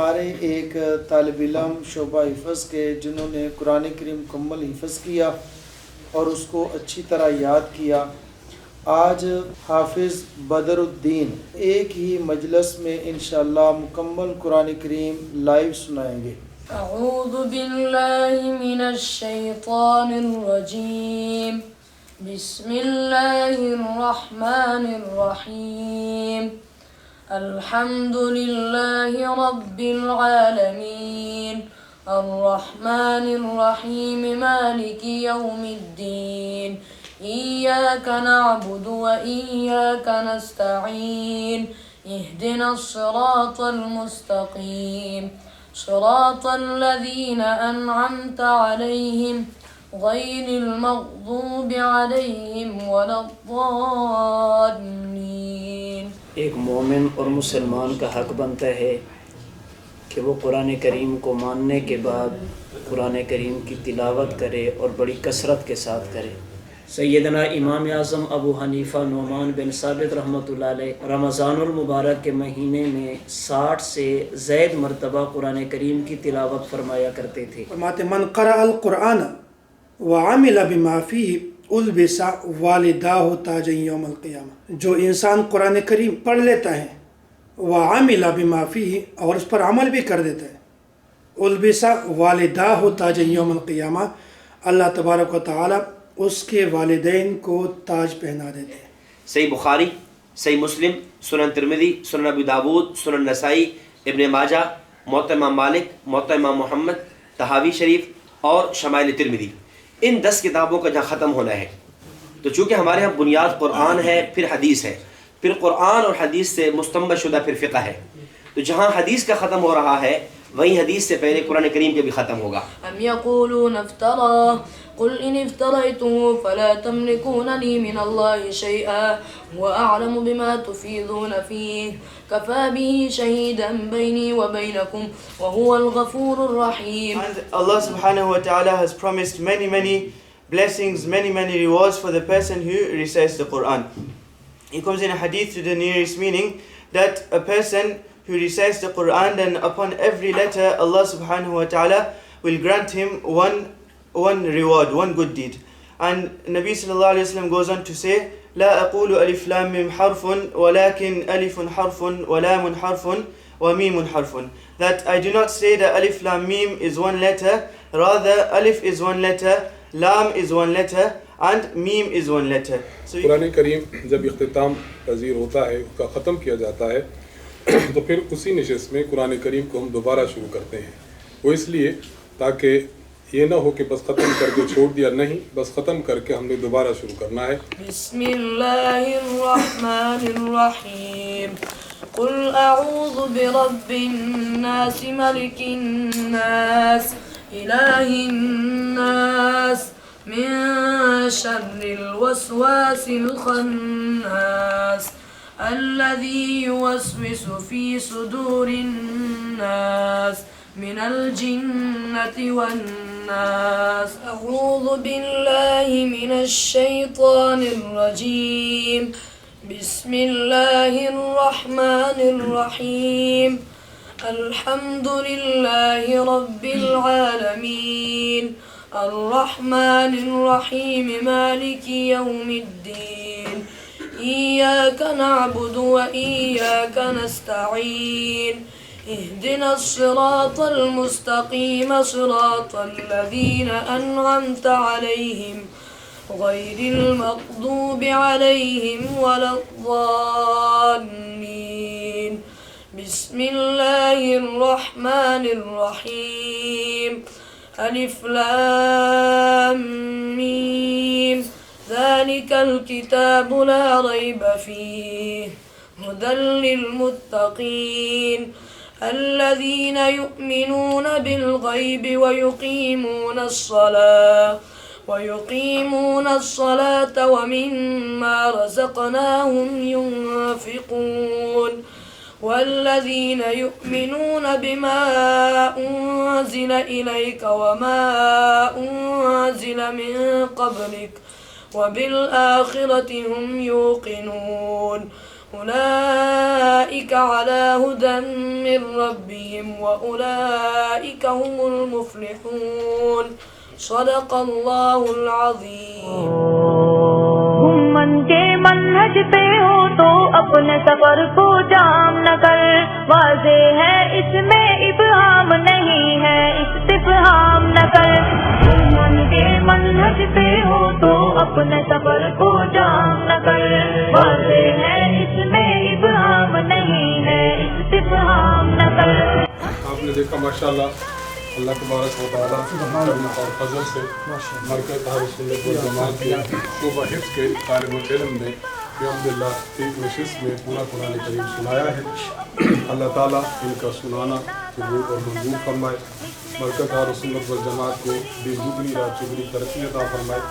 ہمارے ایک طالب علم شعبہ حفظ کے جنہوں نے قرآن کریم مکمل حفظ کیا اور اس کو اچھی طرح یاد کیا، آج حافظ بدر الدین ایک ہی مجلس میں انشاءاللہ مکمل قرآن کریم لائیو سنائیں گے۔ اعوذ باللہ من الشیطان الرجیم، بسم اللہ الرحمن الرحیم، الحمد للہ رب العالمین، الرحمن الرحیم، مالک یوم الدین، ایاک نعبد و ایاک نستعین، اہدنا الصراط المستقیم، صراط الذین انعمت علیہم غیر المغضوب علیہم ولا الضالین۔ ایک مومن اور مسلمان کا حق بنتا ہے کہ وہ قرآن کریم کو ماننے کے بعد قرآن کریم کی تلاوت کرے اور بڑی کثرت کے ساتھ کرے۔ سیدنا امام اعظم ابو حنیفہ نعمان بن ثابت رحمۃ اللہ علیہ رمضان المبارک کے مہینے میں 60 سے زائد مرتبہ قرآن کریم کی تلاوت فرمایا کرتے تھے۔ فرماتے من قرأ القرآن وعمل بما فیہ البس والداہ تاجا یوم القیامہ، جو انسان قرآن کریم پڑھ لیتا ہے وعمل بما فیہ اور اس پر عمل بھی کر دیتا ہے، البس والداہ تاجا یوم القیامہ، اللہ تبارک و تعالی اس کے والدین کو تاج پہنا دیتے ہیں۔ صحیح بخاری، صحیح مسلم، سنن ترمذی، سنن ابی داود، سنن نسائی، ابن ماجہ، موطأ امام مالک، موطأ امام محمد، طحاوی شریف اور شمائل ترمذی، ان 10 کتابوں کا جہاں ختم ہونا ہے، تو چونکہ ہمارے ہاں بنیاد قرآن ہے، پھر حدیث ہے، پھر قرآن اور حدیث سے مستنبط شدہ پھر فقہ ہے، تو جہاں حدیث کا ختم ہو رہا ہے وہیں حدیث سے پہلے قرآن کریم کے بھی ختم ہوگا۔ ام یقولون افترا قل ان افتریته فلا تملكون لي من الله شيئا واعلم بما تفيضون فيه كفى به شهيدا بيني وبينكم وهو الغفور الرحيم۔ And Allah subhanahu wa ta'ala has promised many blessings, many rewards for the person who recites the Quran. It comes in a hadith to the nearest meaning that a person who recites the Quran, then upon every letter Allah subhanahu wa ta'ala will grant him one reward, one good deed. And Nabi sallallahu alayhi wa sallam goes on to say, لا أقول ألف لام ميم حرف ولكن ألف حرف ولام حرف وميم حرف. That I do not say that Alif Lam Mim is one letter, rather Alif is one letter, Lam is one letter and Mim is one letter. قرآن کریم جب اختتام پذیر ہوتا ہے، اس کا ختم کیا جاتا ہے، تو پھر اسی نشست میں قرآن کریم کو ہم دوبارہ شروع کرتے ہیں۔ وہ اس لیے تاکہ یہ نہ ہو کہ بس ختم کر کے چھوڑ دیا، نہیں، بس ختم کر کے ہم نے دوبارہ شروع کرنا ہے۔ بسم اللہ الرحمن الرحیم، قل اعوذ برب الناس ملک الناس الہ الناس من شر الوسواس الخناس الذي يوسوس في صدور الناس من الجنة والناس۔ أعوذ بالله من الشيطان الرجيم، بسم الله الرحمن الرحيم، الحمد لله رب العالمين، الرحمن الرحيم، مالك يوم الدين، إياك نعبد وإياك نستعين، اهدنا الصراط المستقيم، صراط الذين أنعمت عليهم غير المغضوب عليهم ولا الضالين۔ بسم الله الرحمن الرحيم، ألف لام ميم، ذلك الكتاب لا ريب فيه هدى للمتقين الذين يؤمنون بالغيب ويقيمون الصلاة ومما رزقناهم ينفقون والذين يؤمنون بما أنزل إليك وما أنزل من قبلك وبالآخرة هم يوقنون أولئك على هدى من ربهم وأولئك هم المفلحون صدق الله العظيم. من کے منہج پہ ہو تو اپنے سفر کو جام نہ کر، واضح ہے اس میں ابہام نہیں ہے استفہام نہ کر. من کے منہج پہ ہو تو اپنے سفر کو جام نہ کر، واضح ہے اس میں ابہام نہیں ہے استفہام نہ کر. آپ نے دیکھا ماشاءاللہ اللہ تبارک و تعالیٰ کرم اور فضل سے مرکز اہل سنت والجماعت کے شعبہ حفظ کے طالب علم نے الحمدللہ ایک نشست میں پورا قرآن کریم سنایا ہے. اللہ تعالیٰ ان کا سنانا قبول اور منظور فرمائے. مرکز اہل سنت والجماعت کو دن دگنی رات چگنی ترقی عطا فرمائے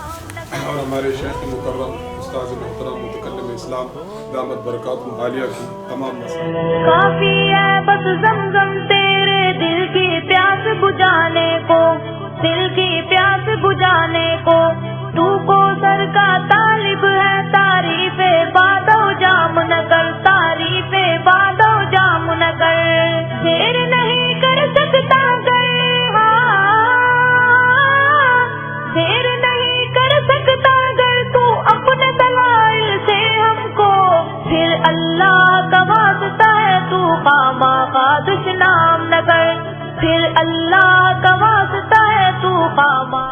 اور ہمارے شیخ مکرم استاذ محترم متکلم اسلام دامت برکاتہ عالیہ کی تمام مسائل. کافی ہے بس زمزم تیرے دل کی پیاس بجھانے کو، دل کی پیاس بجھانے کو. تو کو سر کا طالب ہے تعریف بادو جام نہ کر، تعریف بادو جام نہ کر. دیر نہیں کر سکتا گر، دیر نہیں کر سکتا گر تو اپنے دلائل سے ہم کو. پھر اللہ کا واسطہ ہے تو خامہ خواہ نام نہ کر، پھر اللہ کا واسطہ ہے تو خامہ